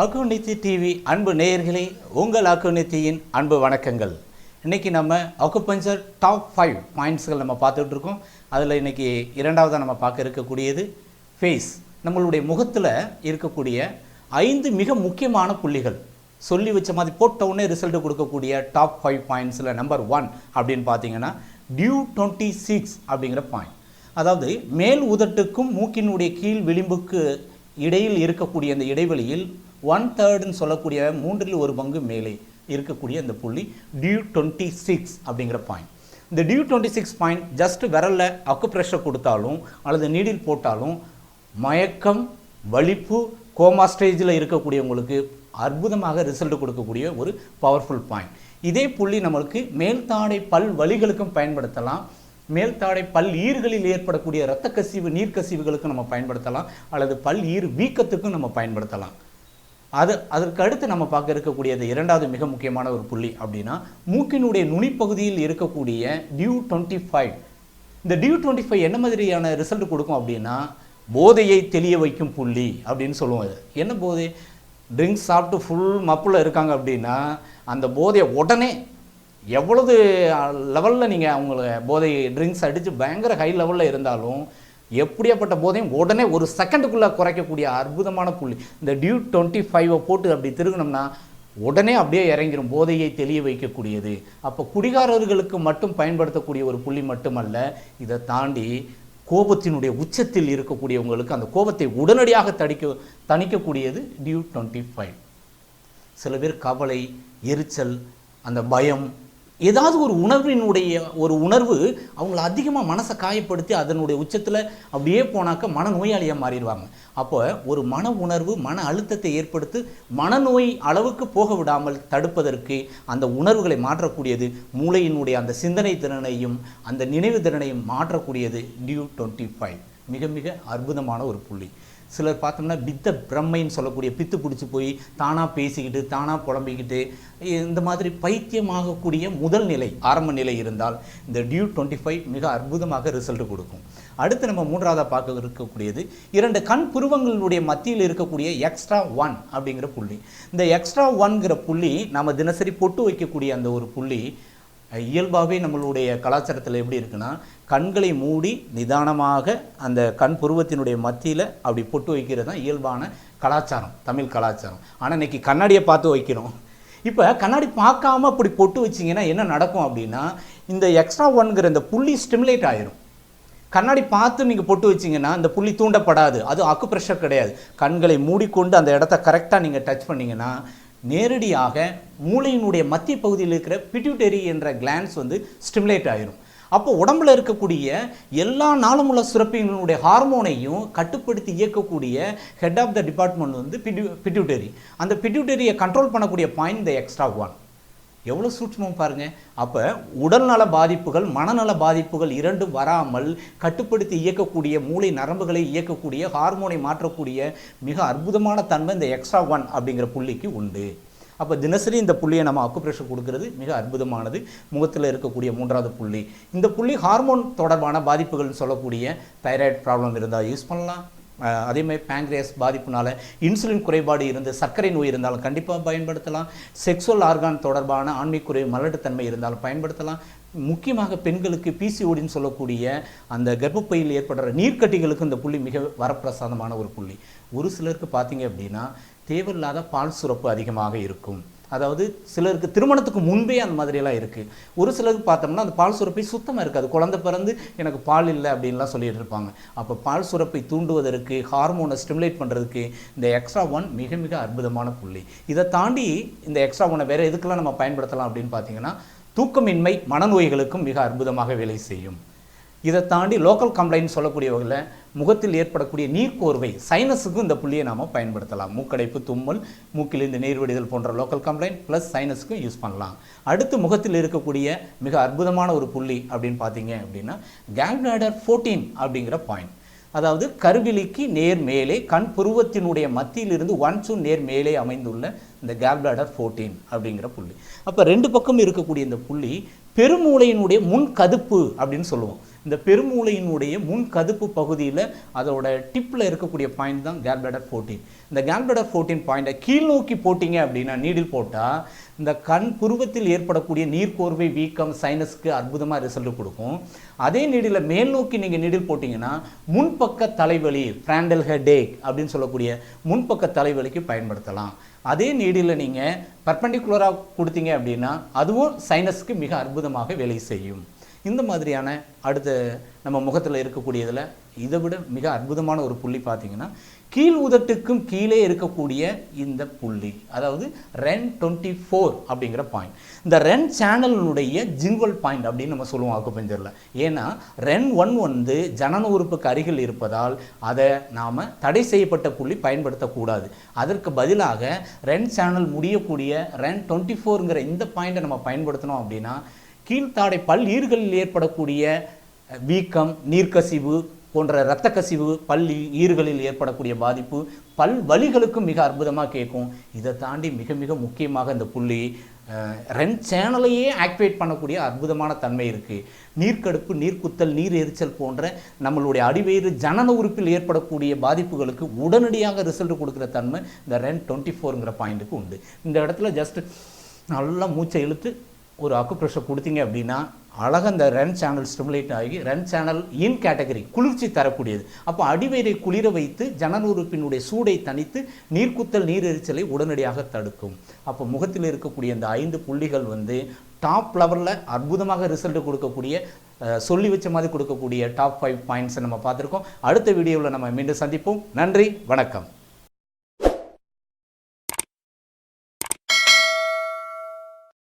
அக்குநித்தி TV அன்பு நேயர்களே, உங்கள் அக்குநித்தியின் அன்பு வணக்கங்கள். இன்றைக்கி நம்ம அக்குபஞ்சர் டாப் 5 பாயிண்ட்ஸ்கள் நம்ம பார்த்துட்டு இருக்கோம். அதில் இன்றைக்கி இரண்டாவதாக நம்ம பார்க்க இருக்கக்கூடியது ஃபேஸ். நம்மளுடைய முகத்தில் இருக்கக்கூடிய 5 மிக முக்கியமான புள்ளிகள் சொல்லி வச்ச மாதிரி போட்ட உடனே ரிசல்ட் கொடுக்கக்கூடிய டாப் 5 பாயிண்ட்ஸில் நம்பர் 1 அப்படின்னு பார்த்தீங்கன்னா டியூ 26 அப்படிங்கிற பாயிண்ட். அதாவது மேல் உதட்டுக்கும் மூக்கினுடைய கீழ் விளிம்புக்கு இடையில் இருக்கக்கூடிய அந்த இடைவெளியில் 1/3 சொல்லக்கூடிய 1/3 மேலே இருக்கக்கூடிய அந்த புள்ளி டியூ 26 அப்படிங்கிற பாயிண்ட். இந்த டியூ 26 பாயிண்ட் ஜஸ்ட் விரலில் அக்குப்ரெஷர் கொடுத்தாலும் அல்லது நீடில் போட்டாலும் மயக்கம், வலிப்பு, கோமா ஸ்டேஜில் இருக்கக்கூடியவங்களுக்கு அற்புதமாக ரிசல்ட் கொடுக்கக்கூடிய ஒரு பவர்ஃபுல் பாயிண்ட். இதே புள்ளி நம்மளுக்கு மேல்தாடை பல் வலிகளுக்கும் பயன்படுத்தலாம். மேல்தாடை பல் ஈறுகளில் ஏற்படக்கூடிய இரத்த கசிவு, நீர்க்கசிவுகளுக்கும் நம்ம பயன்படுத்தலாம், அல்லது பல் ஈறு வீக்கத்துக்கும் நம்ம பயன்படுத்தலாம். அதற்கு அடுத்து நம்ம பார்க்க இருக்கக்கூடியது இரண்டாவது மிக முக்கியமான ஒரு புள்ளி அப்படின்னா மூக்கினுடைய நுனிப்பகுதியில் இருக்கக்கூடிய டியூ 25. இந்த டியூ 25 என்ன மாதிரியான ரிசல்ட் கொடுக்கும் அப்படின்னா போதையை தெளிய வைக்கும் புள்ளி அப்படின்னு சொல்லுவோம். என்ன போதை? ட்ரிங்க்ஸ் சாப்பிட்டு ஃபுல் மப்பில் இருக்காங்க அப்படின்னா அந்த போதையை உடனே எவ்வளவு லெவலில் நீங்கள் அவங்கள போதை ட்ரிங்க்ஸ் அடித்து பயங்கர ஹை லெவலில் இருந்தாலும் எப்படியாப்பட்ட போதையும் உடனே ஒரு செகண்டுக்குள்ளே குறைக்கக்கூடிய அற்புதமான புள்ளி. இந்த டியூ 25 போட்டு அப்படி திருகணும்னா உடனே அப்படியே இறங்கிடும், போதையை தெளிய வைக்கக்கூடியது. அப்போ குடிகாரர்களுக்கு மட்டும் பயன்படுத்தக்கூடிய ஒரு புள்ளி மட்டுமல்ல, இதை தாண்டி கோபத்தினுடைய உச்சத்தில் இருக்கக்கூடியவங்களுக்கு அந்த கோபத்தை உடனடியாக தணிக்கக்கூடியது டியூ 25. சில பேர் கவலை, எரிச்சல், அந்த பயம், ஏதாவது ஒரு உணர்வு அவங்கள அதிகமாக மனசை காயப்படுத்தி அதனுடைய உச்சத்தில் அப்படியே போனாக்க மனநோயாளியாக மாறிடுவாங்க. அப்போ ஒரு மன உணர்வு மன அழுத்தத்தை ஏற்படுத்தி மனநோய் அளவுக்கு போக விடாமல் தடுப்பதற்கு அந்த உணர்வுகளை மாற்றக்கூடியது, மூளையினுடைய அந்த சிந்தனை திறனையும் அந்த நினைவு திறனையும் மாற்றக்கூடியது டியூ 25. மிக மிக அற்புதமான ஒரு புள்ளி. சிலர் பார்த்தோம்னா பித்த பிரம்மைன்னு சொல்லக்கூடிய பித்து பிடிச்சி போய் தானாக பேசிக்கிட்டு தானாக புலம்பிக்கிட்டு இந்த மாதிரி பைத்தியமாகக்கூடிய முதல் நிலை, ஆரம்ப நிலை இருந்தால் இந்த டியூ 25 மிக அற்புதமாக ரிசல்ட் கொடுக்கும். அடுத்து நம்ம மூன்றாவதாக பார்க்க இருக்கக்கூடியது 2 கண் புருவங்களுடைய மத்தியில் இருக்கக்கூடிய எக்ஸ்ட்ரா 1 அப்படிங்கிற புள்ளி. இந்த எக்ஸ்ட்ரா 1ங்கிற புள்ளி நம்ம தினசரி பொட்டு வைக்கக்கூடிய அந்த ஒரு புள்ளி இயல்பாகவே நம்மளுடைய கலாச்சாரத்தில் எப்படி இருக்குன்னா கண்களை மூடி நிதானமாக அந்த கண் புருவத்தினுடைய மத்தியில் அப்படி பொட்டு வைக்கிறது தான் இயல்பான கலாச்சாரம், தமிழ் கலாச்சாரம். ஆனால் இன்றைக்கி கண்ணாடியை பார்த்து வைக்கிறோம். இப்போ கண்ணாடி பார்க்காம அப்படி பொட்டு வச்சிங்கன்னா என்ன நடக்கும் அப்படின்னா இந்த எக்ஸ்ட்ரா 1ங்கிற இந்த புள்ளி ஸ்டிமுலேட் ஆயிரும். கண்ணாடி பார்த்து நீங்கள் பொட்டு வச்சிங்கன்னா அந்த புள்ளி தூண்டப்படாது. அது அக்குப்ரெஷர் கிடையாது. கண்களை மூடிக்கொண்டு அந்த இடத்த கரெக்டாக நீங்கள் டச் பண்ணிங்கன்னா நேரடியாக மூளையினுடைய மத்திய பகுதியில் இருக்கிற பிட்யூட்டரி என்ற கிளான்ஸ் ஸ்டிமுலேட் ஆயிரும். அப்போ உடம்புல இருக்கக்கூடிய எல்லா நாளமுள்ள சுரப்பிகளுடைய ஹார்மோனையும் கட்டுப்படுத்தி இயக்கக்கூடிய head of the department pituitary. அந்த பிட்யூட்டரியை கண்ட்ரோல் பண்ணக்கூடிய பாயிண்ட் இந்த எக்ஸ்ட்ரா 1. எவ்வளோ சூட்சமம் பாருங்கள். அப்போ உடல்நல பாதிப்புகள், மனநல பாதிப்புகள் இரண்டும் வராமல் கட்டுப்படுத்தி இயக்கக்கூடிய, மூளை நரம்புகளை இயக்கக்கூடிய, ஹார்மோனை மாற்றக்கூடிய மிக அற்புதமான தன்மை இந்த எக்ஸ்ட்ரா 1 அப்படிங்கிற புள்ளிக்கு உண்டு. அப்போ தினசரி இந்த புள்ளியை நம்ம அக்குப்ரெஷர் கொடுக்கறது மிக அற்புதமானது. முகத்தில் இருக்கக்கூடிய மூன்றாவது புள்ளி. இந்த புள்ளி ஹார்மோன் தொடர்பான பாதிப்புகள்னு சொல்லக்கூடிய தைராய்டு ப்ராப்ளம் இருந்தால் யூஸ் பண்ணலாம். அதேமாதிரி பேங்க்ரியாஸ் பாதிப்புனால இன்சுலின் குறைபாடு இருந்து சர்க்கரை நோய் இருந்தாலும் கண்டிப்பாக பயன்படுத்தலாம். செக்ஸுவல் ஆர்கான் தொடர்பான ஆண்மைக்குறைவு, மலட்டுத்தன்மை இருந்தாலும் பயன்படுத்தலாம். முக்கியமாக பெண்களுக்கு பிசிஓடின்னு சொல்லக்கூடிய அந்த கர்ப்பப்பையில் ஏற்படுற நீர்க்கட்டிகளுக்கு இந்த புள்ளி மிக வரப்பிரசாதமான ஒரு புள்ளி. ஒரு சிலருக்கு பார்த்தீங்க அப்படின்னா தேவையில்லாத பால் சுரப்பு அதிகமாக இருக்கும். அதாவது சிலருக்கு திருமணத்துக்கு முன்பே அந்த மாதிரியெல்லாம் இருக்குது. ஒரு சிலருக்கு பார்த்தோம்னா அந்த பால் சுரப்பை சுத்தமாக இருக்காது. குழந்தை பிறந்து எனக்கு பால் இல்லை அப்படின்லாம் சொல்லிட்டு இருப்பாங்க. அப்போ பால் சுரப்பை தூண்டுவதற்கு, ஹார்மோனை ஸ்டிமுலேட் பண்ணுறதுக்கு இந்த எக்ஸ்ட்ரா 1 மிக மிக அற்புதமான புள்ளி. இதை தாண்டி இந்த எக்ஸ்ட்ரா 1 வேறு எதுக்கெல்லாம் நம்ம பயன்படுத்தலாம் அப்படின்னு பார்த்தீங்கன்னா தூக்கமின்மை, மனநோய்களுக்கும் மிக அற்புதமாக வேலை செய்யும். இதை தாண்டி லோக்கல் கம்ப்ளைண்ட் சொல்லக்கூடிய வகையில் முகத்தில் ஏற்படக்கூடிய நீர்க்கோர்வை, சைனஸுக்கும் இந்த புள்ளியை நாம் பயன்படுத்தலாம். மூக்கடைப்பு, தும்மல், மூக்கிலிருந்து நீர் வடிதல் போன்ற லோக்கல் கம்ப்ளைண்ட் ப்ளஸ் சைனஸுக்கும் யூஸ் பண்ணலாம். அடுத்து முகத்தில் இருக்கக்கூடிய மிக அற்புதமான ஒரு புள்ளி அப்படின்னு பார்த்தீங்க அப்படின்னா கேல்பிளாடர் 14 அப்படிங்கிற பாயிண்ட். அதாவது கருவிழிக்கு நேர் மேலே கண் புருவத்தினுடைய மத்தியிலிருந்து 1 நேர் மேலே அமைந்துள்ள இந்த கேல்பிளாடர் 14 அப்படிங்கிற புள்ளி. அப்போ 2 பக்கம் இருக்கக்கூடிய இந்த புள்ளி பெருமூளையினுடைய முன் கதுப்பு அப்படின்னு சொல்லுவோம். இந்த பெருமூளையினுடைய முன் கதுப்பு பகுதியில் அதோட டிப்பில் இருக்கக்கூடிய பாயிண்ட் தான் கேல்பிளாடர் 14. இந்த கேல்பிளாடர் 14 பாயிண்ட்டை கீழ் நோக்கி போட்டிங்க அப்படின்னா நீடில் போட்டால் இந்த கண் புருவத்தில் ஏற்படக்கூடிய நீர்க்கோர்வை வீக்கம் சைனஸ்க்கு அற்புதமாக ரிசல்ட் கொடுக்கும். அதே நீடில் மேல் நோக்கி நீங்கள் நீடில் போட்டிங்கன்னா முன்பக்க தலைவலி ஃப்ராண்டல் ஹெடேக் அப்படின்னு சொல்லக்கூடிய முன்பக்க தலைவலிக்கு பயன்படுத்தலாம். அதே நீடில் நீங்கள் பர்பெண்டிகுலராக கொடுத்தீங்க அப்படின்னா அதுவும் சைனஸ்க்கு மிக அற்புதமாக வேலை செய்யும். இந்த மாதிரியான அடுத்த நம்ம முகத்தில் இருக்கக்கூடியதில் இதை விட மிக அற்புதமான ஒரு புள்ளி பார்த்தீங்கன்னா கீழ் உதட்டுக்கும் கீழே இருக்கக்கூடிய இந்த புள்ளி, அதாவது REN 24 அப்படிங்கிற பாயிண்ட். இந்த REN சேனலினுடைய ஜிங்குவல் பாயிண்ட் அப்படின்னு நம்ம சொல்லுவோம் அக்குபஞ்சரில். ஏன்னா REN 1 வந்து ஜனன உறுப்புக்கு அருகில் இருப்பதால் அதை நாம் தடை செய்யப்பட்ட புள்ளி பயன்படுத்தக்கூடாது. அதற்கு பதிலாக REN சேனல் முடியக்கூடிய REN 24ங்கிற இந்த பாயிண்ட்டை நம்ம பயன்படுத்தினோம் அப்படின்னா கீழ்த்தாடை பல் ஈறுகளில் ஏற்படக்கூடிய வீக்கம், நீர்க்கசிவு போன்ற இரத்த கசிவு, பல் ஈறுகளில் ஏற்படக்கூடிய பாதிப்பு, பல் வலிகளுக்கும் மிக அற்புதமாக கேட்கும். இதை தாண்டி மிக மிக முக்கியமாக இந்த புள்ளி REN சேனலையே ஆக்டிவேட் பண்ணக்கூடிய அற்புதமான தன்மை இருக்குது. நீர்க்கடுப்பு, நீர்க்குத்தல், நீர் எரிச்சல் போன்ற நம்மளுடைய அடிவயிறு ஜனன உறுப்பில் ஏற்படக்கூடிய பாதிப்புகளுக்கு உடனடியாக ரிசல்ட் கொடுக்குற தன்மை இந்த REN 24ங்கிற பாயிண்ட்டுக்கு உண்டு. இந்த இடத்துல ஜஸ்ட் நல்லா மூச்சை இழுத்து ஒரு அக்குப்ரெஷர் கொடுத்தீங்க அப்படின்னா அழகாக இந்த REN சேனல் ஸ்டிமுலேட் ஆகி REN சேனல் இன் கேட்டகரி குளிர்ச்சி தரக்கூடியது. அப்போ அடிவயிறை குளிர வைத்து ஜனன உறுப்பினுடைய சூடை தணித்து நீர்க்குத்தல், நீர் எரிச்சலை உடனடியாக தடுக்கும். அப்போ முகத்தில் இருக்கக்கூடிய இந்த 5 புள்ளிகள் வந்து டாப் லெவலில் அற்புதமாக ரிசல்ட் கொடுக்கக்கூடிய, சொல்லி வச்ச மாதிரி கொடுக்கக்கூடிய டாப் 5 பாயிண்ட்ஸை நம்ம பார்த்துருக்கோம். அடுத்த வீடியோவில் நம்ம மீண்டும் சந்திப்போம். நன்றி, வணக்கம்.